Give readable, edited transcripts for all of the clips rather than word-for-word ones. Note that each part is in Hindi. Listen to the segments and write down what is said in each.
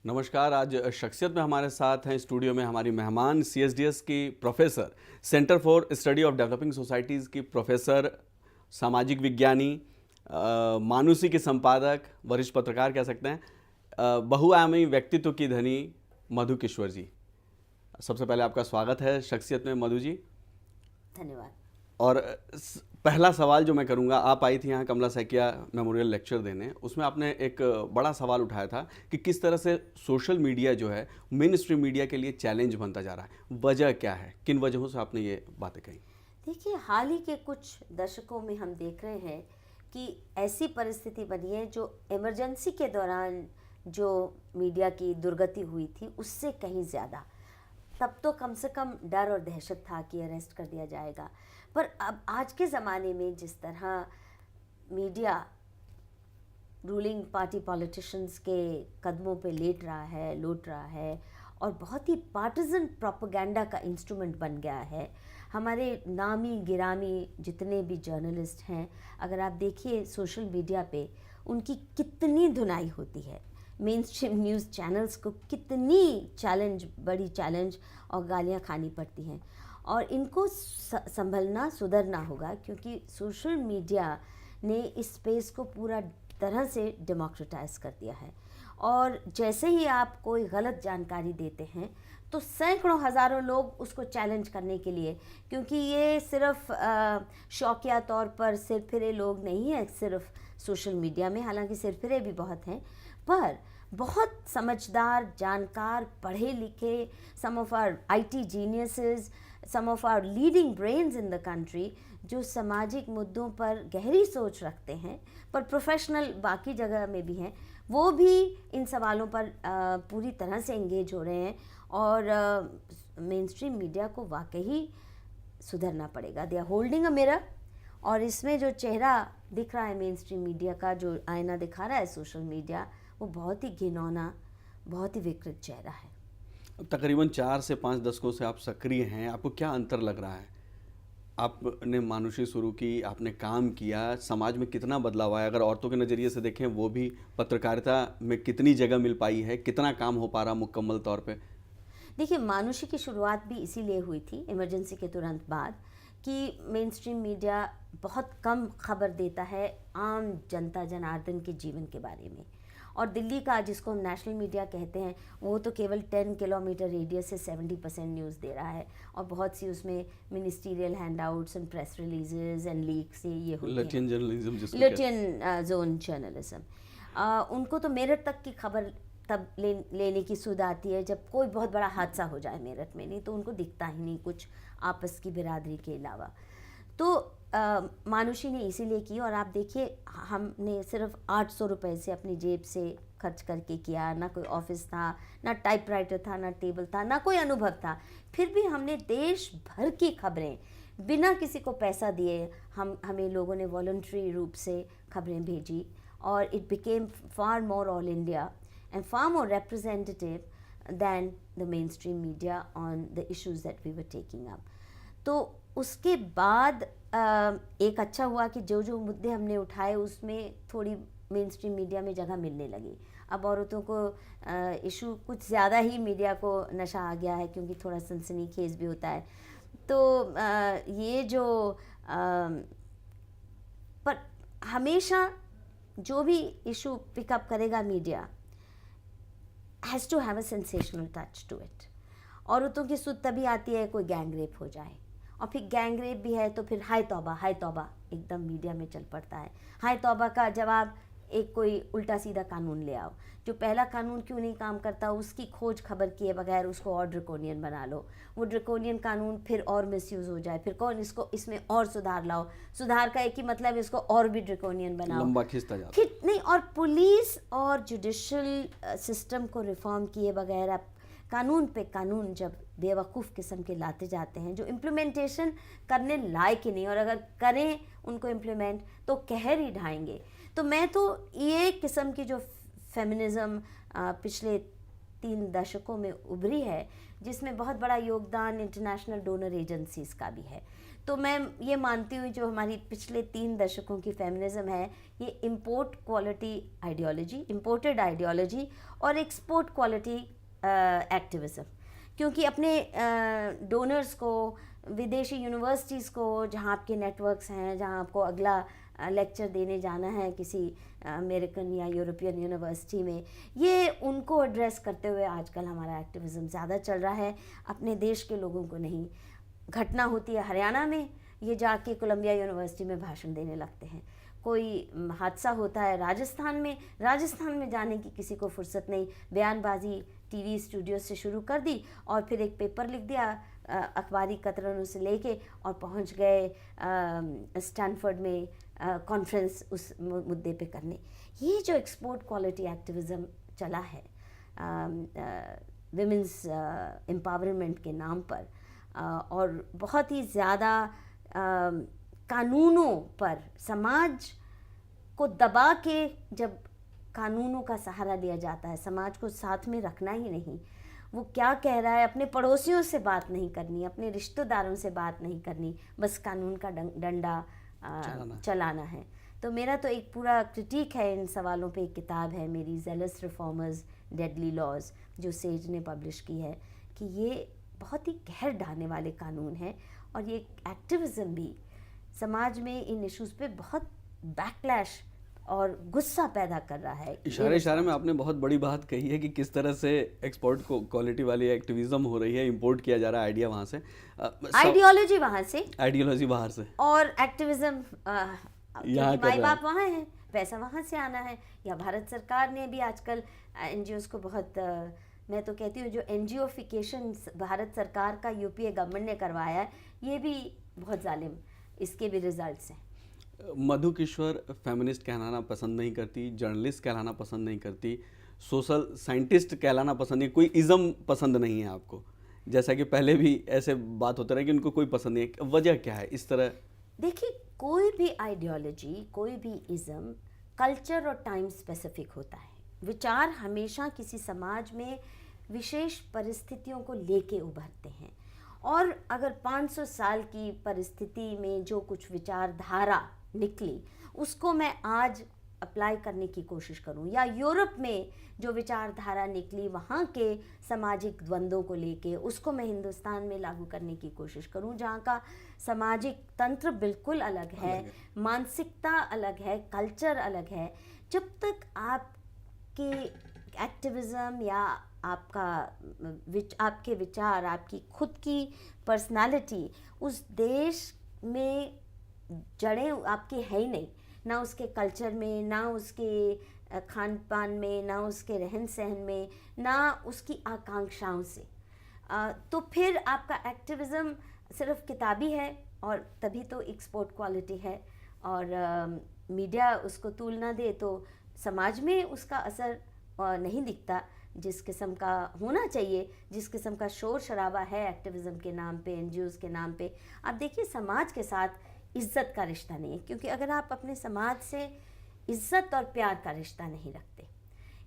नमस्कार। आज शख्सियत में हमारे साथ हैं स्टूडियो में हमारी मेहमान CSDS की professor, centre for study of developing societies की प्रोफेसर, सामाजिक विज्ञानी, मानुषी के संपादक, वरिष्ठ पत्रकार कह सकते हैं, बहुआयामी व्यक्तित्व की धनी मधु किश्वर जी। सबसे पहले आपका स्वागत है शख्सियत में मधु जी। धन्यवाद। और पहला सवाल जो मैं करूंगा, आप आई थी यहाँ कमला सैकिया मेमोरियल लेक्चर देने, उसमें आपने एक बड़ा सवाल उठाया था कि किस तरह से सोशल मीडिया जो है मेन स्ट्रीम मीडिया के लिए चैलेंज बनता जा रहा है। वजह क्या है, किन वजहों से आपने ये बातें कही? देखिए, हाल ही के कुछ दशकों में हम देख रहे हैं कि ऐसी परिस्थिति बनी है जो इमरजेंसी के दौरान जो मीडिया की दुर्गति हुई थी उससे कहीं ज़्यादा। तब तो कम से कम डर और दहशत था कि अरेस्ट कर दिया जाएगा, पर अब आज के ज़माने में जिस तरह मीडिया रूलिंग पार्टी पॉलिटिशियंस के कदमों पे लेट रहा है, लौट रहा है और बहुत ही पार्टिजन प्रोपेगेंडा का इंस्ट्रूमेंट बन गया है। हमारे नामी गिरामी जितने भी जर्नलिस्ट हैं, अगर आप देखिए सोशल मीडिया पे उनकी कितनी धुनाई होती है, मेन स्ट्रीम न्यूज़ चैनल्स को कितनी बड़ी चैलेंज और गालियाँ खानी पड़ती हैं, और इनको संभलना, सुधरना होगा, क्योंकि सोशल मीडिया ने इस स्पेस को पूरा तरह से डेमोक्रेटाइज कर दिया है। और जैसे ही आप कोई गलत जानकारी देते हैं तो सैकड़ों हज़ारों लोग उसको चैलेंज करने के लिए, क्योंकि ये सिर्फ शौकिया तौर पर सिरफिरे लोग नहीं हैं सिर्फ सोशल मीडिया में, हालांकि सिरफिरे भी बहुत हैं, पर बहुत समझदार, जानकार, पढ़े लिखे, some of our IT geniuses, some of our leading brains in the country, जो सामाजिक मुद्दों पर गहरी सोच रखते हैं, पर प्रोफेशनल बाकी जगह में भी हैं, वो भी इन सवालों पर पूरी तरह से एंगेज हो रहे हैं। और मेन स्ट्रीम मीडिया को वाकई सुधरना पड़ेगा। They are holding a mirror, और इसमें जो चेहरा दिख रहा है मेन स्ट्रीम मीडिया का, जो आईना दिखा रहा है सोशल मीडिया, वो बहुत ही घिनौना, बहुत ही विकृत चेहरा है। तकरीबन 4 से 5 दशकों से आप सक्रिय हैं, आपको क्या अंतर लग रहा है? आपने मानुषी शुरू की, आपने काम किया, समाज में कितना बदलाव आया? अगर औरतों के नज़रिए से देखें, वो भी पत्रकारिता में कितनी जगह मिल पाई है, कितना काम हो पा रहा मुकम्मल तौर पे? देखिए, मानुषी की शुरुआत भी इसीलिए हुई थी इमरजेंसी के तुरंत बाद, कि मेन स्ट्रीम मीडिया बहुत कम खबर देता है आम जनता जनार्दन के जीवन के बारे में, और दिल्ली का, जिसको हम नेशनल मीडिया कहते हैं, वो तो केवल 10 किलोमीटर रेडियस से 70% न्यूज़ दे रहा है, और बहुत सी उसमें ministerial handouts and press releases and leaks ये होती हैं, Lutyens journalism, Lutyens zone journalism. उनको तो मेरठ तक की खबर तब लेने की सुध आती है जब कोई बहुत बड़ा हादसा हो जाए मेरठ में, नहीं तो उनको दिखता ही नहीं कुछ आपस की बिरादरी के अलावा। तो मानुषी ने इसीलिए की, और आप देखिए, हमने सिर्फ 800 रुपये से अपनी जेब से खर्च करके किया, ना कोई ऑफिस था, ना टाइपराइटर था, ना टेबल था, ना कोई अनुभव था, फिर भी हमने देश भर की खबरें बिना किसी को पैसा दिए, हमें लोगों ने वॉलंटरी रूप से खबरें भेजी, और it became far more all India and far more representative than the mainstream media on the issues that we were taking up. तो उसके बाद एक अच्छा हुआ कि जो जो मुद्दे हमने उठाए उसमें थोड़ी मेन स्ट्रीम मीडिया में जगह मिलने लगी। अब औरतों को इशू कुछ ज़्यादा ही मीडिया को नशा आ गया है, क्योंकि थोड़ा सनसनीखेज भी होता है। तो ये जो पर हमेशा जो भी इशू पिकअप करेगा media has to have a sensational touch to it। औरतों की सुध तभी आती है कोई गैंग रेप हो जाए, और फिर गैंग रेप भी है तो फिर हाय तौबा एकदम मीडिया में चल पड़ता है। हाय तौबा का जवाब एक कोई उल्टा सीधा कानून ले आओ, जो पहला कानून क्यों नहीं काम करता उसकी खोज खबर किए बगैर उसको और ड्रकोनियन बना लो, वो ड्रकोनियन कानून फिर और मिसयूज़ हो जाए, फिर कौन इसको इसमें और सुधार लाओ, सुधार का एक ही मतलब है इसको और भी ड्रकोनियन बनाओ, लंबा खिंचता जाता है। नहीं, और पुलिस और जुडिशल सिस्टम को रिफॉर्म किए बगैर आप कानून पे कानून जब बेवकूफ़ किस्म के लाते जाते हैं, जो इम्प्लीमेंटेशन करने लायक ही नहीं, और अगर करें उनको इम्प्लीमेंट तो कहर ही ढाएंगे। तो मैं तो ये किस्म की जो फेमिनिज़म पिछले 3 दशकों में उभरी है, जिसमें बहुत बड़ा योगदान इंटरनेशनल डोनर एजेंसीज़ का भी है। तो मैं ये मानती हूँ जो हमारी पिछले 3 दशकों की फेमिनिज्म है, ये import quality ideology, imported ideology और एक्सपोर्ट क्वालिटी एक्टिविज़म, क्योंकि अपने डोनर्स को, विदेशी यूनिवर्सिटीज़ को, जहाँ आपके नेटवर्क्स हैं, जहाँ आपको अगला लेक्चर देने जाना है किसी अमेरिकन या यूरोपियन यूनिवर्सिटी में, ये उनको एड्रेस करते हुए आजकल हमारा एक्टिविज़म ज़्यादा चल रहा है, अपने देश के लोगों को नहीं। घटना होती है हरियाणा में, ये जाके कोलंबिया यूनिवर्सिटी में भाषण देने लगते हैं। कोई हादसा होता है राजस्थान में जाने की किसी को फुर्सत नहीं, बयानबाजी टीवी स्टूडियो से शुरू कर दी और फिर एक पेपर लिख दिया अखबारी कतरनों से लेके और पहुंच गए स्टैनफोर्ड में कॉन्फ्रेंस उस मुद्दे पे करने। ये जो एक्सपोर्ट क्वालिटी एक्टिविज़म चला है विमेंस एम्पावरमेंट के नाम पर, और बहुत ही ज़्यादा कानूनों पर समाज को दबा के, जब कानूनों का सहारा लिया जाता है, समाज को साथ में रखना ही नहीं, वो क्या कह रहा है, अपने पड़ोसियों से बात नहीं करनी, अपने रिश्तेदारों से बात नहीं करनी, बस कानून का डंडा चलाना है। तो मेरा तो एक पूरा क्रिटिक है इन सवालों पे। एक किताब है मेरी, जेलस रिफॉर्मर्स डेडली लॉज, जो सेज ने पब्लिश की है, कि ये बहुत ही गहर ढाने वाले कानून हैं और ये एक्टिविज़म भी समाज में इन इश्यूज़ पे बहुत बैकलैश और गुस्सा पैदा कर रहा है। इशारे में आपने बहुत बड़ी बात कही है कि किस तरह से एक्सपोर्ट क्वालिटी वाली एक्टिविज्म हो रही है, इंपोर्ट किया जा रहा है आइडिया वहाँ से, आइडियोलॉजी बाहर से और एक्टिविज्म माई बाप वहाँ है, पैसा वहाँ से आना है। या भारत सरकार ने भी आजकल एनजीओज को बहुत मैं तो कहती हूँ जो एनजीओफिकेशन भारत सरकार का यूपीए गवर्नमेंट ने करवाया है, ये भी बहुत जालिम, इसके भी रिजल्ट्स हैं। मधु किश्वर फेमिनिस्ट कहलाना पसंद नहीं करती, जर्नलिस्ट कहलाना पसंद नहीं करती, सोशल साइंटिस्ट कहलाना पसंद नहीं, कोई इज़म पसंद नहीं है आपको, जैसा कि पहले भी ऐसे बात होता रहा कि उनको कोई पसंद नहीं है, वजह क्या है इस तरह? देखिए, कोई भी आइडियोलॉजी, कोई भी इज़म कल्चर और टाइम स्पेसिफिक होता है। विचार हमेशा किसी समाज में विशेष परिस्थितियों को लेके उभरते हैं, और अगर 500 साल की परिस्थिति में जो कुछ विचारधारा निकली उसको मैं आज अप्लाई करने की कोशिश करूं, या यूरोप में जो विचारधारा निकली वहाँ के सामाजिक द्वंद्वों को लेके उसको मैं हिंदुस्तान में लागू करने की कोशिश करूं, जहाँ का सामाजिक तंत्र बिल्कुल अलग है, मानसिकता अलग है, कल्चर अलग है। जब तक आपके एक्टिविज़म या आपके विचार, आपकी खुद की पर्सनालिटी उस देश में जड़ें आपकी है ही नहीं, ना उसके कल्चर में, ना उसके खान पान में, ना उसके रहन सहन में, ना उसकी आकांक्षाओं से, तो फिर आपका एक्टिविज़म सिर्फ किताबी है, और तभी तो एक्सपोर्ट क्वालिटी है। और मीडिया उसको तूल ना दे तो समाज में उसका असर नहीं दिखता जिस किस्म का होना चाहिए, जिस किस्म का शोर शराबा है एक्टिविज़म के नाम पे, एनजीओज़ के नाम पे। आप देखिए, समाज के साथ इज़्ज़त का रिश्ता नहीं है, क्योंकि अगर आप अपने समाज से इज़्ज़त और प्यार का रिश्ता नहीं रखते,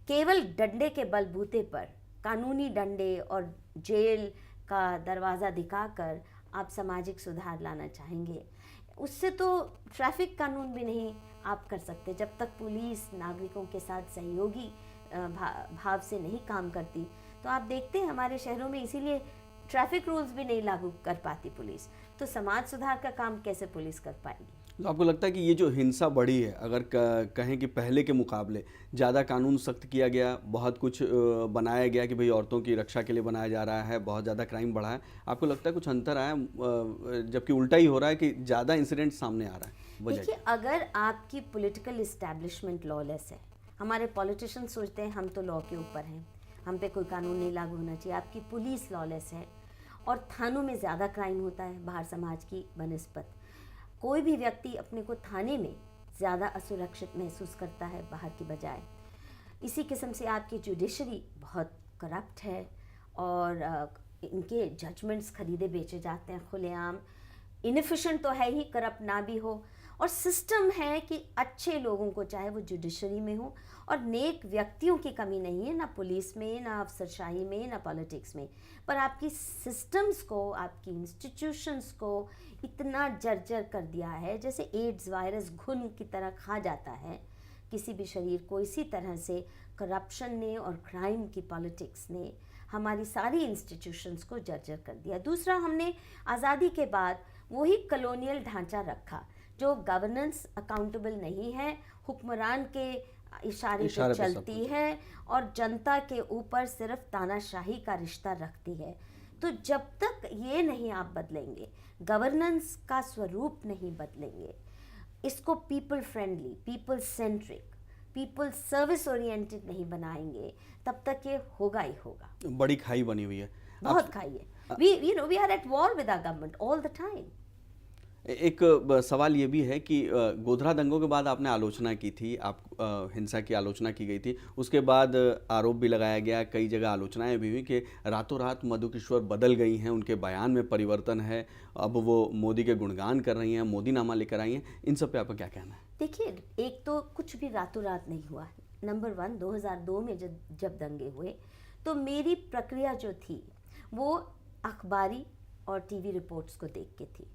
केवल डंडे के बलबूते पर, कानूनी डंडे और जेल का दरवाज़ा दिखाकर आप सामाजिक सुधार लाना चाहेंगे, उससे तो ट्रैफिक कानून भी नहीं आप कर सकते। जब तक पुलिस नागरिकों के साथ सहयोगी भाव से नहीं काम करती, तो आप देखते हैं हमारे शहरों में इसीलिए ट्रैफिक रूल्स भी नहीं लागू कर पाती पुलिस, तो समाज सुधार का काम कैसे पुलिस कर पाएगी? तो आपको लगता है कि ये जो हिंसा बढ़ी है, अगर कहें कि पहले के मुकाबले ज़्यादा कानून सख्त किया गया, बहुत कुछ बनाया गया कि भाई औरतों की रक्षा के लिए बनाया जा रहा है, बहुत ज़्यादा क्राइम बढ़ा है, आपको लगता है कुछ अंतर आया, जबकि उल्टा ही हो रहा है कि ज़्यादा इंसिडेंट सामने आ रहा है? देखिए, अगर आपकी पॉलिटिकल इस्टेब्लिशमेंट लॉलेस है, हमारे पॉलिटिशियन सोचते हैं हम तो लॉ के ऊपर हैं, हम पे कोई कानून नहीं लागू होना चाहिए, आपकी पुलिस लॉलेस है और थानों में ज़्यादा क्राइम होता है बाहर समाज की बनिस्बत, कोई भी व्यक्ति अपने को थाने में ज़्यादा असुरक्षित महसूस करता है बाहर की बजाय। इसी किस्म से आपकी जुडिशरी बहुत करप्ट है और इनके जजमेंट्स खरीदे बेचे जाते हैं खुलेआम। इनएफिशिएंट तो है ही, करप्ट ना भी हो, और सिस्टम है कि अच्छे लोगों को, चाहे वो जुडिशरी में हो, और नेक व्यक्तियों की कमी नहीं है, ना पुलिस में, ना अफसरशाही में, ना पॉलिटिक्स में, पर आपकी सिस्टम्स को, आपकी इंस्टीट्यूशंस को इतना जर्जर कर दिया है, जैसे एड्स वायरस घुन की तरह खा जाता है किसी भी शरीर को, इसी तरह से करप्शन ने और क्राइम की पॉलिटिक्स ने हमारी सारी इंस्टीट्यूशंस को जर्जर कर दिया। दूसरा, हमने आज़ादी के बाद वही कॉलोनियल ढांचा रखा जो गवर्नेंस अकाउंटेबल नहीं है, हुक्मरान के इशारे पे चलती है और जनता के ऊपर सिर्फ तानाशाही का रिश्ता रखती है। तो जब तक ये नहीं आप बदलेंगे, गवर्नेंस का स्वरूप नहीं बदलेंगे, इसको people friendly, people centric, people service oriented नहीं बनाएंगे, तब तक ये होगा ही होगा। बड़ी खाई बनी हुई है, बहुत खाई है। We are at war with our government all the time. एक सवाल ये भी है कि गोधरा दंगों के बाद आपने आलोचना की थी, आप हिंसा की आलोचना की गई थी, उसके बाद आरोप भी लगाया गया, कई जगह आलोचनाएं भी हुई कि रातों रात मधु किशोर बदल गई हैं, उनके बयान में परिवर्तन है, अब वो मोदी के गुणगान कर रही हैं, मोदी नामा लेकर आई हैं। इन सब पे आपका क्या कहना है? देखिए, एक तो कुछ भी रातों रात नहीं हुआ है। नंबर 1, 2002 में जब दंगे हुए तो मेरी प्रक्रिया जो थी वो अखबारी और टीवी रिपोर्ट्स को देख के थी।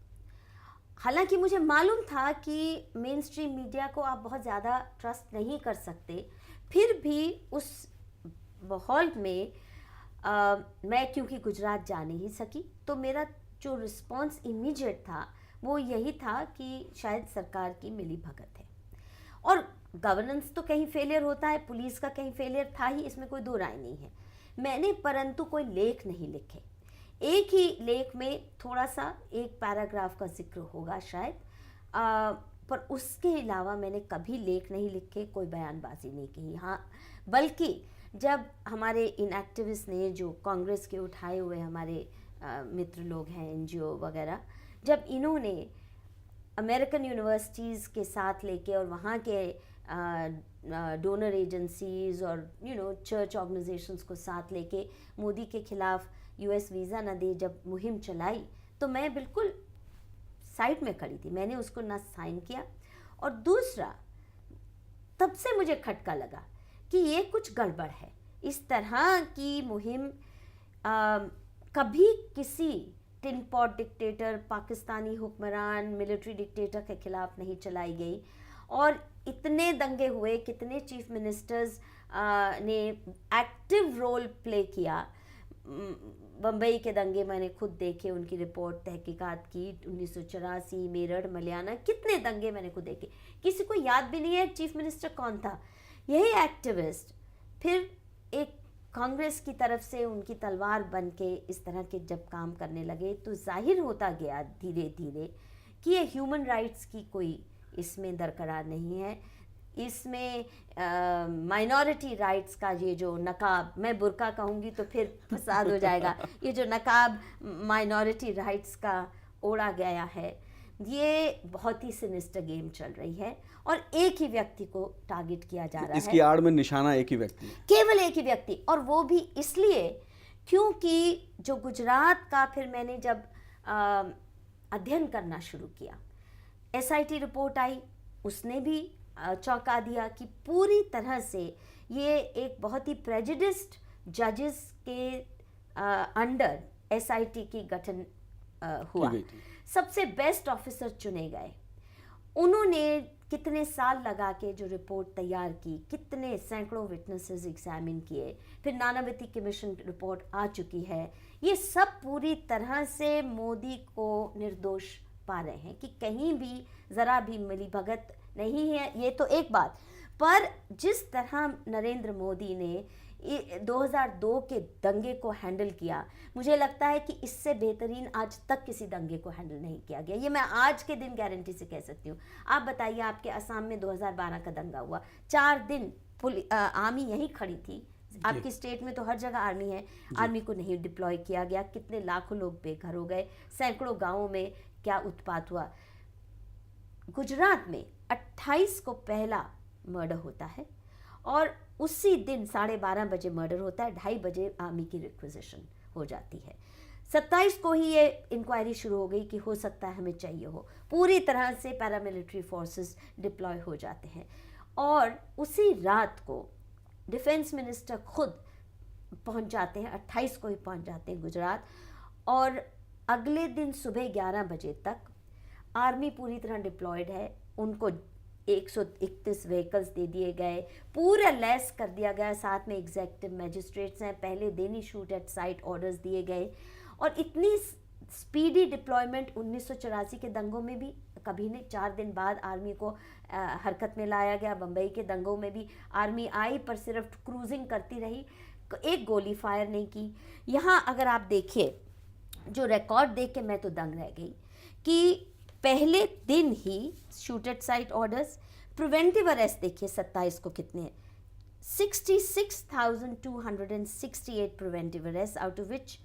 हालांकि मुझे मालूम था कि मेन स्ट्रीम मीडिया को आप बहुत ज़्यादा ट्रस्ट नहीं कर सकते, फिर भी उस माहौल में मैं क्योंकि गुजरात जा नहीं सकी, तो मेरा जो रिस्पॉन्स इमीडिएट था वो यही था कि शायद सरकार की मिली भगत है, और गवर्नेंस तो कहीं फेलियर होता है, पुलिस का कहीं फेलियर था ही, इसमें कोई दो राय नहीं है। मैंने परंतु कोई लेख नहीं लिखे। एक ही लेख में थोड़ा सा एक पैराग्राफ का जिक्र होगा शायद, पर उसके अलावा मैंने कभी लेख नहीं लिखे, कोई बयानबाजी नहीं की। हाँ, बल्कि जब हमारे इन एक्टिविस्ट ने, जो कांग्रेस के उठाए हुए हमारे मित्र लोग हैं, एनजीओ वगैरह, जब इन्होंने अमेरिकन यूनिवर्सिटीज़ के साथ लेके और वहाँ के डोनर एजेंसीज़ और चर्च ऑर्गेनाइजेशंस को साथ लेके मोदी के खिलाफ यूएस वीज़ा न दे जब मुहिम चलाई, तो मैं बिल्कुल साइड में खड़ी थी, मैंने उसको ना साइन किया। और दूसरा, तब से मुझे खटका लगा कि ये कुछ गड़बड़ है, इस तरह की मुहिम कभी किसी टिन पॉट डिक्टेटर, पाकिस्तानी हुक्मरान, मिलिट्री डिक्टेटर के खिलाफ नहीं चलाई गई। और इतने दंगे हुए, कितने चीफ मिनिस्टर्स ने एक्टिव रोल प्ले किया। बम्बई के दंगे मैंने खुद देखे, उनकी रिपोर्ट तहकीकात की, 1984 मेरठ, मलियाना, कितने दंगे मैंने खुद देखे। किसी को याद भी नहीं है चीफ मिनिस्टर कौन था। यही एक्टिविस्ट फिर एक कांग्रेस की तरफ से उनकी तलवार बन के इस तरह के जब काम करने लगे, तो जाहिर होता गया धीरे धीरे कि ये ह्यूमन राइट्स की कोई इसमें दरकरार नहीं है। इसमें माइनॉरिटी राइट्स का ये जो नकाब, मैं बुर्का कहूँगी तो फिर फसाद हो जाएगा, ये जो नकाब माइनॉरिटी राइट्स का ओढ़ा गया है, ये बहुत ही सिनिस्टर गेम चल रही है और एक ही व्यक्ति को टारगेट किया जा रहा है। इसकी आड़ में निशाना एक ही व्यक्ति है, केवल एक ही व्यक्ति, और वो भी इसलिए क्योंकि जो गुजरात का फिर मैंने जब अध्ययन करना शुरू किया, एसआईटी रिपोर्ट आई, उसने भी चौंका दिया कि पूरी तरह से ये एक बहुत ही प्रेजुडिस्ड जजेस के अंडर एसआईटी की गठन हुआ। सबसे बेस्ट ऑफिसर चुने गए, उन्होंने कितने साल लगा के जो रिपोर्ट तैयार की, कितने सैकड़ों विटनेसेस एग्जामिन किए, फिर नानावती कमीशन रिपोर्ट आ चुकी है। ये सब पूरी तरह से मोदी को निर्दोष पा रहे हैं कि कहीं भी ज़रा भी मिलीभगत नहीं है। ये तो एक बात, पर जिस तरह नरेंद्र मोदी ने 2002 के दंगे को हैंडल किया, मुझे लगता है कि इससे बेहतरीन आज तक किसी दंगे को हैंडल नहीं किया गया। ये मैं आज के दिन गारंटी से कह सकती हूँ। आप बताइए, आपके असम में 2012 का दंगा हुआ, 4 दिन आर्मी यहीं खड़ी थी। आपकी स्टेट में तो हर जगह आर्मी है, आर्मी को नहीं डिप्लॉय किया गया, कितने लाखों लोग बेघर हो गए, सैकड़ों गाँवों में क्या उत्पात हुआ। गुजरात में 28 को पहला मर्डर होता है और उसी दिन 12:30 बजे मर्डर होता है, 2:30 बजे आर्मी की रिक्विजिशन हो जाती है। 27 को ही ये इंक्वायरी शुरू हो गई कि हो सकता है हमें चाहिए हो। पूरी तरह से पैरामिलिट्री फोर्सेस डिप्लॉय हो जाते हैं और उसी रात को डिफेंस मिनिस्टर खुद पहुंच जाते हैं, 28 को ही पहुंच जाते हैं गुजरात। और अगले दिन सुबह 11 बजे तक आर्मी पूरी तरह डिप्लॉयड है। उनको 131 व्हीकल्स दे दिए गए, पूरा लेस कर दिया गया, साथ में एग्जीक्यूटिव मैजिस्ट्रेट्स हैं, पहले दिन ही शूट एट साइट ऑर्डर्स दिए गए। और इतनी स्पीडी डिप्लॉयमेंट 1984 के दंगों में भी कभी नहीं। 4 दिन बाद आर्मी को हरकत में लाया गया। बम्बई के दंगों में भी आर्मी आई पर सिर्फ क्रूजिंग करती रही, एक गोली फायर नहीं की। यहाँ अगर आप देखिए जो रिकॉर्ड देख के मैं तो दंग रह गई कि पहले दिन ही shoot at sight orders, preventive arrest देखिए 27 को कितने हैं, 66,268 preventive arrest, out of which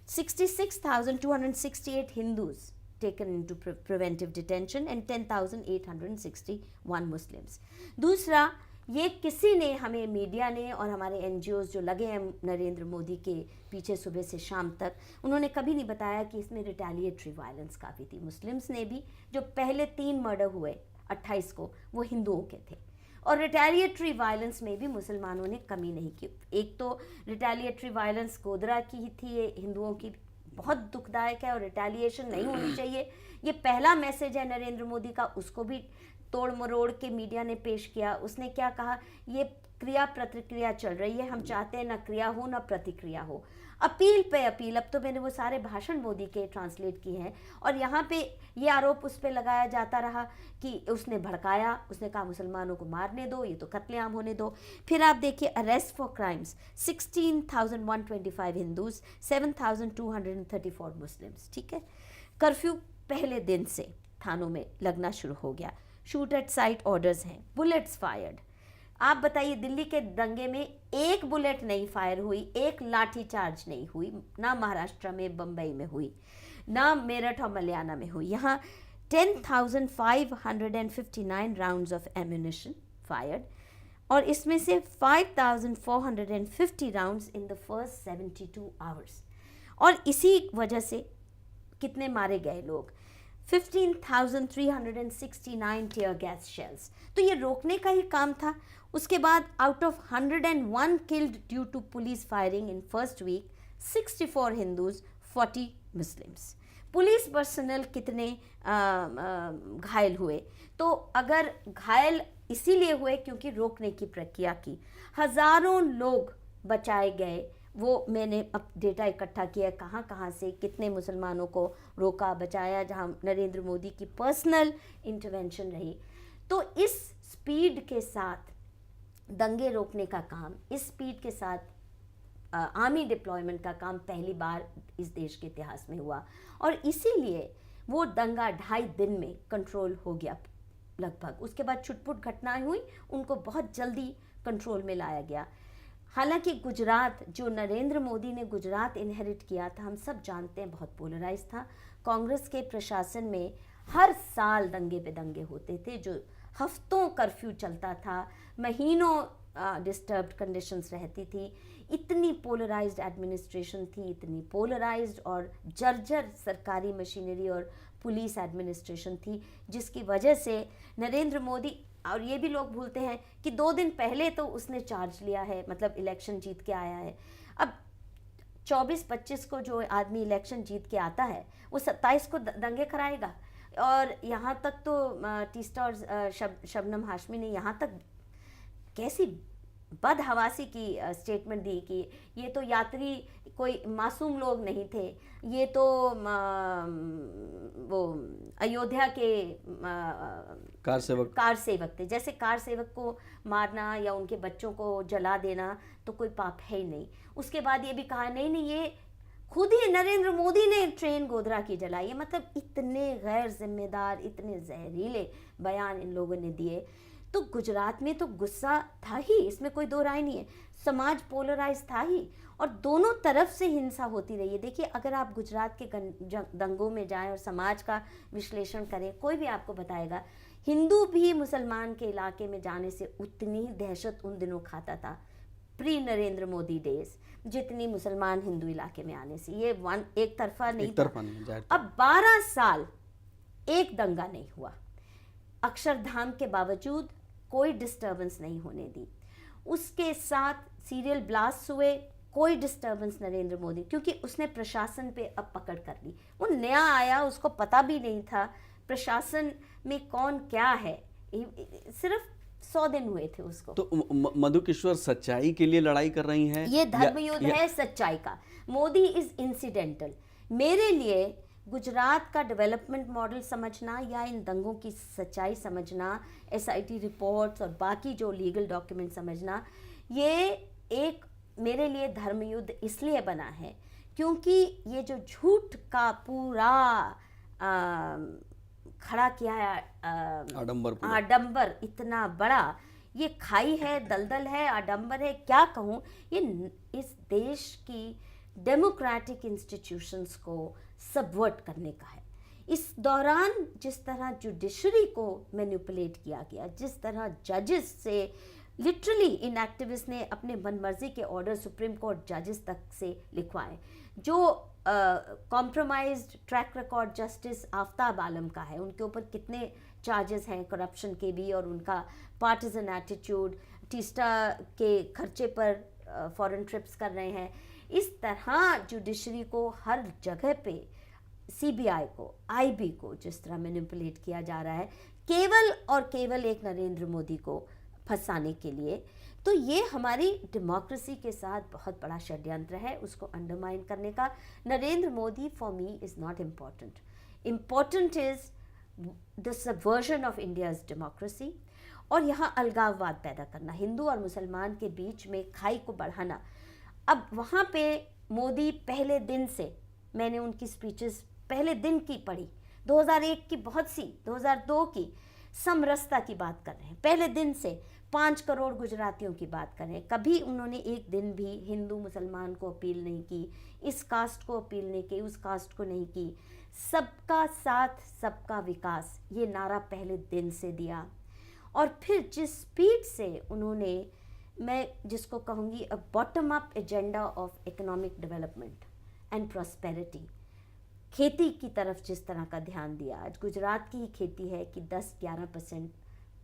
66,268 Hindus taken into preventive detention and 10,861 Muslims. दूसरा, ये किसी ने हमें, मीडिया ने और हमारे NGOs जो लगे हैं नरेंद्र मोदी के पीछे सुबह से शाम तक, उन्होंने कभी नहीं बताया कि इसमें रिटेलिएटरी वायलेंस काफ़ी थी। मुस्लिम्स ने भी, जो पहले 3 मर्डर हुए 28 को, वो हिंदुओं के थे। और रिटेलिएटरी वायलेंस में भी मुसलमानों ने कमी नहीं की। एक तो रिटेलिएटरी वायलेंस गोधरा की ही थी, ये हिंदुओं की बहुत दुखदायक है और रिटेलिएशन नहीं होनी चाहिए। ये पहला मैसेज है नरेंद्र मोदी का, उसको भी तोड़ मरोड़ के मीडिया ने पेश किया। उसने क्या कहा, ये क्रिया प्रतिक्रिया चल रही है, हम चाहते हैं ना क्रिया हो ना प्रतिक्रिया हो। अपील पे अपील, अब तो मैंने वो सारे भाषण मोदी के ट्रांसलेट किए हैं और यहाँ पे ये आरोप उस पर लगाया जाता रहा कि उसने भड़काया, उसने कहा मुसलमानों को मारने दो, ये तो कत्लेआम होने दो। फिर आप देखिए arrest for crimes, 16,125 Hindus, 7,234 Muslims. ठीक है, कर्फ्यू पहले दिन से थानों में लगना शुरू हो गया, शूट एट साइट ऑर्डर्स हैं, बुलेट्स फायर्ड। आप बताइए, दिल्ली के दंगे में एक बुलेट नहीं फायर हुई, एक लाठी चार्ज नहीं हुई, ना महाराष्ट्र में बम्बई में हुई, ना मेरठ और मलयाना में हुई। यहाँ 10,559 राउंड्स ऑफ एम्यूनिशन फायर्ड और इसमें से 5,450 rounds in the first 72 hours. और इसी वजह से कितने मारे गए लोग, 15,369 टीयर गैस शेल्स। तो ये रोकने का ही काम था। उसके बाद out of 101 killed due to police firing in first week, 64 Hindus, 40 Muslims. Police personnel कितने घायल हुए, तो अगर घायल इसीलिए हुए क्योंकि रोकने की प्रक्रिया की, हज़ारों लोग बचाए गए। वो मैंने अब डेटा इकट्ठा किया कहाँ कहाँ से कितने मुसलमानों को रोका, बचाया, जहाँ नरेंद्र मोदी की पर्सनल इंटरवेंशन रही। तो इस स्पीड के साथ दंगे रोकने का काम, इस स्पीड के साथ आर्मी डिप्लॉयमेंट का काम पहली बार इस देश के इतिहास में हुआ और इसीलिए वो दंगा 2.5 दिन में कंट्रोल हो गया लगभग। उसके बाद छुटपुट घटनाएं हुई, उनको बहुत जल्दी कंट्रोल में लाया गया। हालांकि गुजरात, जो नरेंद्र मोदी ने गुजरात इनहेरिट किया था, हम सब जानते हैं बहुत पोलराइज था। कांग्रेस के प्रशासन में हर साल दंगे पे दंगे होते थे, जो हफ्तों कर्फ्यू चलता था, महीनों डिस्टर्ब्ड कंडीशंस रहती थी। इतनी पोलराइज्ड एडमिनिस्ट्रेशन थी, इतनी पोलराइज्ड और जर्जर सरकारी मशीनरी और पुलिस एडमिनिस्ट्रेशन थी, जिसकी वजह से नरेंद्र मोदी, और ये भी लोग भूलते हैं कि 2 दिन पहले तो उसने चार्ज लिया है, मतलब इलेक्शन जीत के आया है। अब 24-25 को जो आदमी इलेक्शन जीत के आता है, वो 27 को दंगे कराएगा। और यहाँ तक तो टीस्टा और शबनम हाशमी ने यहाँ तक कैसी बदहवासी की स्टेटमेंट दी कि ये तो यात्री कोई मासूम लोग नहीं थे, ये तो वो अयोध्या के कार सेवक थे। जैसे कार सेवक को मारना या उनके बच्चों को जला देना तो कोई पाप है ही नहीं। उसके बाद ये भी कहा नहीं ये खुद ही नरेंद्र मोदी ने ट्रेन गोधरा की जलाई है। मतलब इतने गैर जिम्मेदार, इतने जहरीले बयान इन लोगों ने दिए। तो गुजरात में तो गुस्सा था ही, इसमें कोई दो राय नहीं है। समाज पोलराइज था ही और दोनों तरफ से हिंसा होती रही है। देखिए, अगर आप गुजरात के दंगों में जाएं और समाज का विश्लेषण करें, कोई भी आपको बताएगा हिंदू भी मुसलमान के इलाके में जाने से उतनी दहशत उन दिनों खाता था। प्री नरेंद्र मोदी डेज जितनी मुसलमान हिंदू इलाके में आने से, ये एक तरफा नहीं एक तरफा नहीं, जाहिर अब 12 साल एक दंगा नहीं हुआ, अक्षरधाम के बावजूद कोई डिस्टर्बेंस नहीं होने दी, उसके साथ सीरियल ब्लास्ट हुए, कोई डिस्टर्बेंस नरेंद्र मोदी, क्योंकि उसने प्रशासन पे अब पकड़ कर ली। वो नया आया, उसको पता भी नहीं था प्रशासन में कौन क्या है, सिर्फ 100 दिन हुए थे उसको। तो मधुकिश्वर सच्चाई के लिए लड़ाई कर रही हैं, ये धर्मयुद्ध है सच्चाई का। Modi is incidental. मेरे लिए गुजरात का डेवलपमेंट मॉडल समझना या इन दंगों की सच्चाई समझना, SIT रिपोर्ट्स और बाकी जो लीगल डॉक्यूमेंट समझना, ये एक मेरे लिए धर्मयुद्ध इसलिए बना है क्योंकि ये जो झूठ का पूरा खड़ा किया है आडंबर इतना बड़ा, ये खाई है, दलदल है, आडंबर है, क्या कहूँ, ये इस देश की डेमोक्रेटिक इंस्टीट्यूशंस को सबवर्ट करने का है। इस दौरान जिस तरह जुडिशरी को मैनिपुलेट किया गया, जिस तरह जजेस से लिटरली इन एक्टिविस्ट ने अपने मनमर्जी के ऑर्डर सुप्रीम कोर्ट जजेस तक से लिखवाए, जो compromised track record justice Aftab Alam का है, उनके ऊपर कितने चार्जेस हैं करप्शन के भी, और उनका पार्टिजन एटीट्यूड, टीस्टा के खर्चे पर फॉरेन ट्रिप्स कर रहे हैं। इस तरह जुडिशरी को हर जगह पे, CBI को, IB को जिस तरह मैनिपुलेट किया जा रहा है केवल और केवल एक नरेंद्र मोदी को फंसाने के लिए, तो ये हमारी डेमोक्रेसी के साथ बहुत बड़ा षड्यंत्र है, उसको अंडरमाइन करने का। Narendra Modi for me is not important, important is the subversion of India's democracy, और यहाँ अलगाववाद पैदा करना, हिंदू और मुसलमान के बीच में खाई को बढ़ाना। अब वहाँ पे मोदी पहले दिन से, मैंने उनकी स्पीचेस पहले दिन की पढ़ी, 2001 की बहुत सी, 2002 की, समरसता की बात कर रहे हैं पहले दिन से, 5 करोड़ गुजरातियों की बात कर रहे हैं। कभी उन्होंने एक दिन भी हिंदू मुसलमान को अपील नहीं की, इस कास्ट को अपील नहीं की, उस कास्ट को नहीं की। सबका साथ सबका विकास, ये नारा पहले दिन से दिया। और फिर जिस स्पीड से उन्होंने, मैं जिसको कहूँगी a bottom up agenda of economic development and prosperity, खेती की तरफ जिस तरह का ध्यान दिया, आज गुजरात की ही खेती है कि 10-11%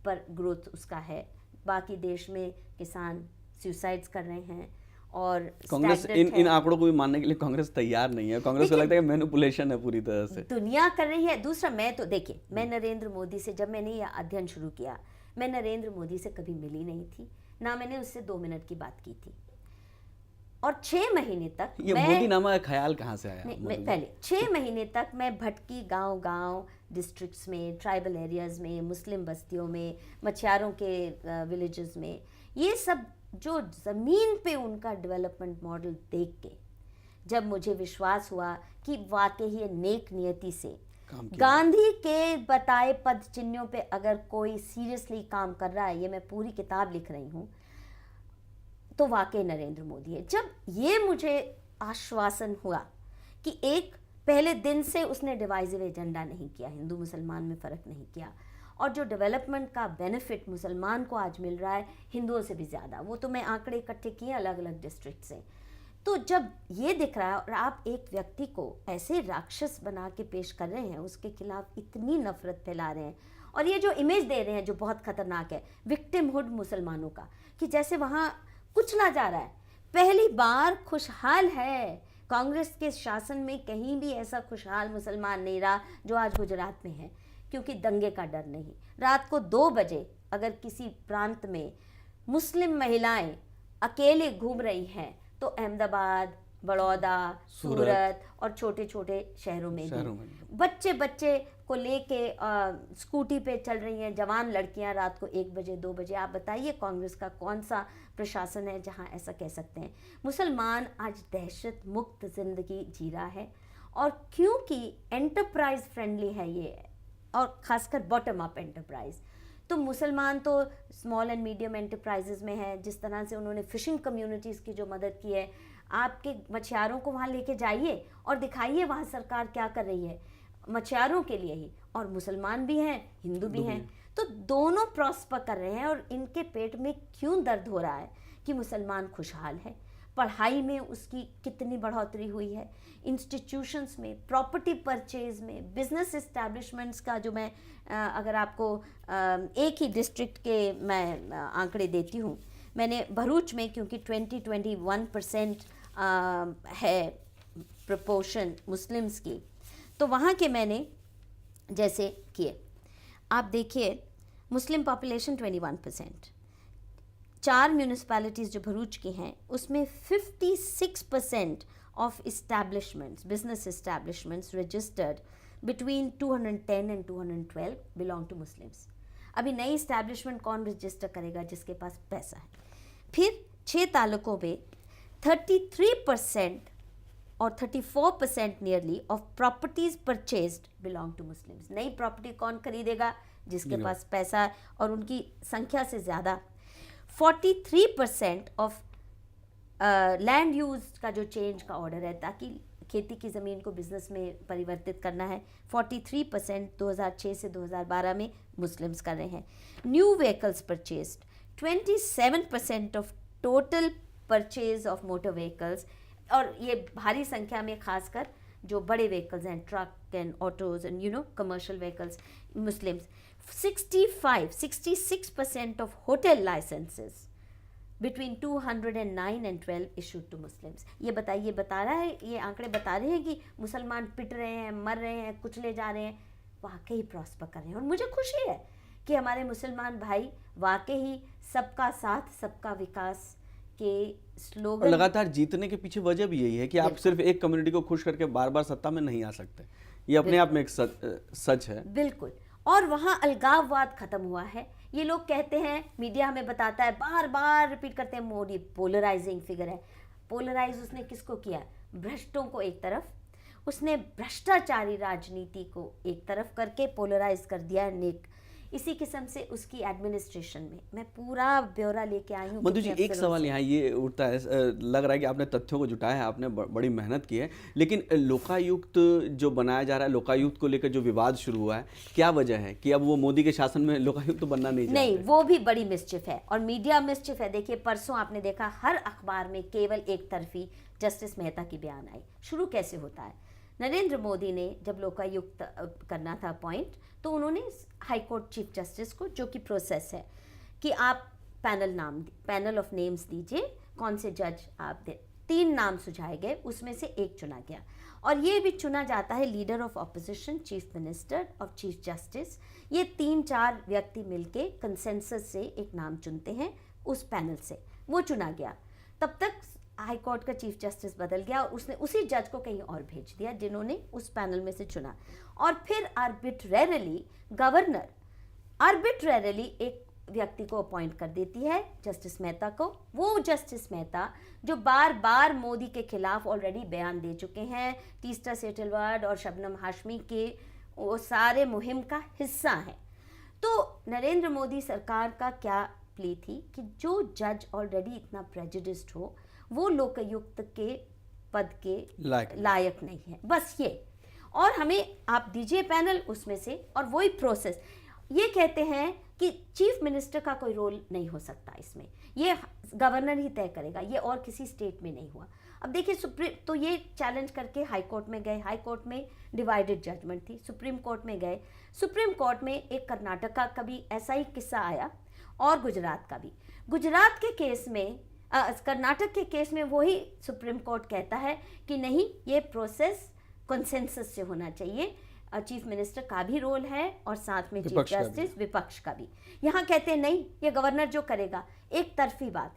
पर ग्रोथ उसका है, बाकी देश में किसान सुसाइड्स कर रहे हैं। और कांग्रेस इन आंकड़ों को भी मानने के लिए कांग्रेस तैयार नहीं है, कांग्रेस को लगता है कि मैनिपुलेशन है पूरी तरह से, दुनिया कर रही है। दूसरा, मैं तो देखिए, मैं नरेंद्र मोदी से, जब मैंने यह अध्ययन शुरू किया, मैं नरेंद्र मोदी से कभी मिली नहीं थी, ना मैंने उससे 2 मिनट की बात की थी, और 6 महीने तक ये मोदी नामा का ख्याल कहाँ से आया? पहले 6 महीने तक मैं भटकी गांव-गांव, डिस्ट्रिक्ट्स में, ट्राइबल एरियाज़ में, मुस्लिम बस्तियों में, मछुआरों के विलेजेस में, ये सब जो ज़मीन पे उनका डेवलपमेंट मॉडल देख के जब मुझे विश्वास हुआ कि वाकई ये नेक नियति से गांधी के बताए पद चिन्हों पे अगर कोई सीरियसली काम कर रहा है, ये मैं पूरी किताब लिख रही हूँ, तो वाकई नरेंद्र मोदी है। जब ये मुझे आश्वासन हुआ कि एक पहले दिन से उसने डिवाइसिव एजेंडा नहीं किया, हिंदू मुसलमान में फ़र्क नहीं किया, और जो डेवलपमेंट का बेनिफिट मुसलमान को आज मिल रहा है हिंदुओं से भी ज़्यादा, वो तो मैं आंकड़े इकट्ठे किए अलग अलग डिस्ट्रिक्ट से। तो जब ये दिख रहा है और आप एक व्यक्ति को ऐसे राक्षस बना के पेश कर रहे हैं, उसके खिलाफ इतनी नफरत फैला रहे हैं, और ये जो इमेज दे रहे हैं जो बहुत खतरनाक है, विक्टिमहुड मुसलमानों का, कि जैसे वहाँ कुचला जा रहा है। पहली बार खुशहाल है, कांग्रेस के शासन में कहीं भी ऐसा खुशहाल मुसलमान नहीं रहा जो आज गुजरात में है, क्योंकि दंगे का डर नहीं। रात को 2 बजे अगर किसी प्रांत में मुस्लिम महिलाएं अकेले घूम रही हैं, तो अहमदाबाद, बड़ौदा, सूरत और छोटे छोटे शहरों में भी बच्चे को लेके स्कूटी पे चल रही हैं जवान लड़कियां रात को 1 बजे 2 बजे। आप बताइए कांग्रेस का कौन सा प्रशासन है जहां ऐसा कह सकते हैं? मुसलमान आज दहशत मुक्त ज़िंदगी जी रहा है, और क्योंकि एंटरप्राइज फ्रेंडली है ये, और ख़ासकर बॉटम अप एंटरप्राइज, तो मुसलमान तो स्मॉल एंड मीडियम एंटरप्राइजेस में है। जिस तरह से उन्होंने फिशिंग कम्युनिटीज़ की जो मदद की है, आपके मछुआरों को वहाँ लेके जाइए और दिखाइए वहाँ सरकार क्या कर रही है मछुआरों के लिए ही, और मुसलमान भी हैं, हिंदू भी हैं, तो दोनों प्रॉस्पर कर रहे हैं। और इनके पेट में क्यों दर्द हो रहा है कि मुसलमान खुशहाल है, पढ़ाई में उसकी कितनी बढ़ोतरी हुई है, इंस्टीट्यूशंस में, प्रॉपर्टी परचेज में, बिजनेस इस्टेब्लिशमेंट्स का जो मैं अगर आपको एक ही डिस्ट्रिक्ट के मैं आंकड़े देती हूँ, मैंने भरूच में, क्योंकि 21% है प्रपोर्शन मुस्लिम्स की, तो वहाँ के मैंने जैसे किए, आप देखिए मुस्लिम पॉपुलेशन 21%, 4 म्यूनिसपैलिटीज़ जो भरूच की हैं उसमें 56% of establishments, business establishments registered between 210 and 212 belong to Muslims. अभी नई इस्टेब्लिशमेंट कौन रजिस्टर करेगा? जिसके पास पैसा है। फिर 6 तालुकों में 33% और 34% nearly of properties purchased belong to Muslims. नई प्रॉपर्टी कौन खरीदेगा? जिसके पास पैसा और उनकी संख्या से ज़्यादा। 43% ऑफ लैंड यूज का जो चेंज का ऑर्डर है, ताकि खेती की ज़मीन को बिजनेस में परिवर्तित करना है, 43% 2006 से 2012 में मुस्लिम्स कर रहे हैं। New vehicles purchased 27% of total purchase of motor vehicles, और ये भारी संख्या में खासकर जो बड़े व्हीकल्स हैं, truck and autos and commercial vehicles, Muslims. 66% of hotel licences between 209 and 12 issued to Muslims. ये बता रहा है, ये आंकड़े बता रहे हैं कि मुसलमान पिट रहे हैं, मर रहे हैं, कुचले जा रहे हैं, वाकई प्रॉस्पर कर रहे हैं। और मुझे खुशी है कि हमारे मुसलमान भाई वाकई सबका साथ सबका विकास के स्लोगन, लगातार जीतने के पीछे वजह भी यही है कि आप सिर्फ एक कम्युनिटी को खुश करके बार बार सत्ता में नहीं आ सकते। ये अपने आप में एक सच है। बिल्कुल। और वहाँ अलगाववाद खत्म हुआ है। ये लोग कहते हैं, मीडिया हमें बताता है, बार बार रिपीट करते हैं, मोदी पोलराइजिंग फिगर है। पोलराइज उसने किसको किया? भ्रष्टों को एक तरफ, उसने भ्रष्टाचारी राजनीति को एक तरफ करके पोलराइज कर दिया नेक। इसी किस्म से उसकी एडमिनिस्ट्रेशन में मैं पूरा ब्यौरा लेके आई हूँ। मधु जी, एक सवाल यहाँ ये उठता है, लग रहा है कि आपने तथ्यों को जुटाया है, आपने बड़ी मेहनत की है, लेकिन लोकायुक्त जो बनाया जा रहा है, लोकायुक्त को लेकर जो विवाद शुरू हुआ है, क्या वजह है कि अब वो मोदी के शासन में लोकायुक्त तो बनना नहीं चाहते? नहीं, वो भी बड़ी मिस्चिफ है और मीडिया मिस्चिफ है। देखिए, परसों आपने देखा हर अखबार में केवल एक तरफी जस्टिस मेहता की बयान आई। शुरू कैसे होता है? नरेंद्र मोदी ने जब लोकायुक्त करना था अपॉइंट, तो उन्होंने हाई कोर्ट चीफ जस्टिस को, जो कि प्रोसेस है कि आप पैनल ऑफ नेम्स दीजिए, कौन से जज आप दे। 3 नाम सुझाए गए, उसमें से एक चुना गया, और ये भी चुना जाता है leader of opposition, chief minister और चीफ जस्टिस। ये 3-4 व्यक्ति मिलके कंसेंसस से एक नाम चुनते हैं उस पैनल से, वो चुना गया। तब तक हाई कोर्ट का चीफ जस्टिस बदल गया और उसने उसी जज को कहीं और भेज दिया जिन्होंने उस पैनल में से चुना। और फिर आर्बिट्रेरली गवर्नर आर्बिट्रेरली एक व्यक्ति को अपॉइंट कर देती है, जस्टिस मेहता को। वो जस्टिस मेहता जो बार बार मोदी के खिलाफ ऑलरेडी बयान दे चुके हैं, तीस्ता सेटलवर्ड और शबनम हाशमी के, वो सारे मुहिम का हिस्सा हैं। तो नरेंद्र मोदी सरकार का क्या प्ली थी कि जो जज ऑलरेडी इतना प्रेजुडिस्ड हो, वो लोकायुक्त के पद के लायक नहीं है, बस ये। और हमें आप दीजिए पैनल उसमें से, और वही प्रोसेस। ये कहते हैं कि चीफ मिनिस्टर का कोई रोल नहीं हो सकता इसमें, ये गवर्नर ही तय करेगा, ये और किसी स्टेट में नहीं हुआ। अब देखिए, सुप्रीम तो ये चैलेंज करके हाई कोर्ट में गए, हाई कोर्ट में डिवाइडेड जजमेंट थी, सुप्रीम कोर्ट में गए, सुप्रीम कोर्ट में एक कर्नाटका का भी ऐसा ही किस्सा आया और गुजरात का भी। गुजरात के केस में, कर्नाटक के केस में वही सुप्रीम कोर्ट कहता है कि नहीं, ये प्रोसेस कंसेंसस से होना चाहिए, चीफ मिनिस्टर का भी रोल है और साथ में चीफ जस्टिस, विपक्ष का भी। यहाँ कहते हैं नहीं, ये गवर्नर जो करेगा, एक तरफी बात।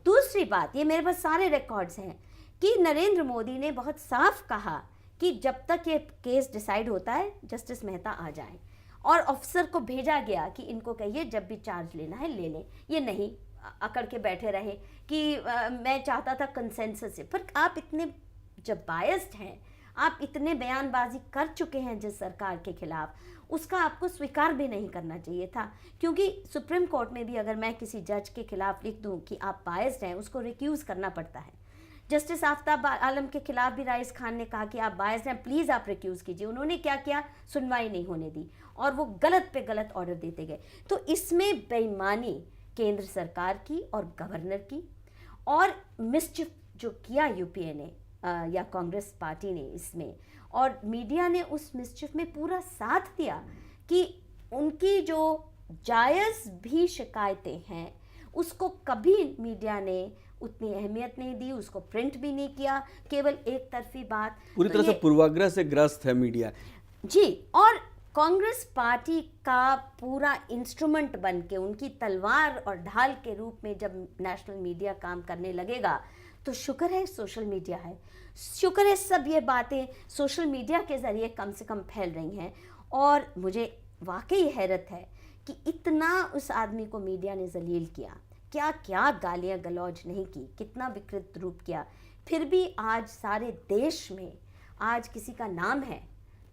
दूसरी बात, ये मेरे पास सारे रिकॉर्ड्स हैं कि नरेंद्र मोदी ने बहुत साफ कहा कि जब तक ये केस डिसाइड होता है, जस्टिस मेहता आ जाए, और ऑफिसर को भेजा गया कि इनको कहिए जब भी चार्ज लेना है ले लें। ये नहीं अकड़ के बैठे रहे कि मैं चाहता था कंसेंसस से। पर आप इतने जब बायस्ड हैं, आप इतने बयानबाजी कर चुके हैं जिस सरकार के खिलाफ, उसका आपको स्वीकार भी नहीं करना चाहिए था। क्योंकि सुप्रीम कोर्ट में भी अगर मैं किसी जज के खिलाफ लिख दूं कि आप बायस्ड हैं, उसको रिक्यूज़ करना पड़ता है। जस्टिस आफ्ताब आलम के खिलाफ भी राइस खान ने कहा कि आप बायस्ड हैं, प्लीज़ आप रिक्यूज़ कीजिए। उन्होंने क्या किया? सुनवाई नहीं होने दी और वो गलत पे गलत ऑर्डर देते गए। तो इसमें बेईमानी केंद्र सरकार की और गवर्नर की, और मिसचिफ जो किया यूपीए ने या कांग्रेस पार्टी ने इसमें, और मीडिया ने उस मिसचिफ में पूरा साथ दिया कि उनकी जो जायज़ भी शिकायतें हैं उसको कभी मीडिया ने उतनी अहमियत नहीं दी, उसको प्रिंट भी नहीं किया, केवल एक तरफी बात। पूरी तरह से पूर्वाग्रह से ग्रस्त है मीडिया जी। और कांग्रेस पार्टी का पूरा इंस्ट्रूमेंट बन के, उनकी तलवार और ढाल के रूप में जब नेशनल मीडिया काम करने लगेगा तो शुक्र है सोशल मीडिया है, शुक्र है सब ये बातें सोशल मीडिया के ज़रिए कम से कम फैल रही हैं। और मुझे वाकई हैरत है कि इतना उस आदमी को मीडिया ने जलील किया, क्या क्या गालियाँ गलौज नहीं की, कितना विकृत रूप किया, फिर भी आज सारे देश में आज किसी का नाम है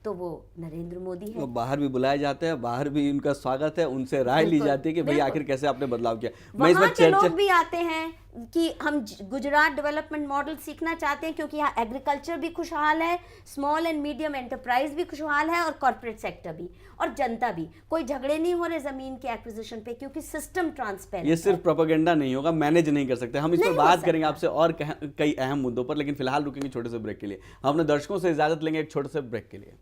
तो वो नरेंद्र मोदी है। वो बाहर भी बुलाए जाते हैं, बाहर भी उनका स्वागत है, उनसे राय ली जाती है कि भाई आखिर कैसे आपने बदलाव किया। वहाँ के लोग भी आते हैं कि हम गुजरात डेवलपमेंट मॉडल सीखना चाहते हैं, क्योंकि यहाँ एग्रीकल्चर भी खुशहाल है, स्मॉल एंड मीडियम एंटरप्राइज भी खुशहाल है, और कॉर्पोरेट सेक्टर भी, और जनता भी। कोई झगड़े नहीं हो रहे जमीन के एक्विजिशन पे, क्योंकि सिस्टम ट्रांसपेरेंट। ये सिर्फ प्रोपेगेंडा नहीं होगा, मैनेज नहीं कर सकते हम। इस पर बात करेंगे आपसे और कई अहम मुद्दों पर, लेकिन फिलहाल रुकेंगे छोटे से ब्रेक के लिए। हम अपने दर्शकों से इजाजत लेंगे एक छोटे से ब्रेक के लिए।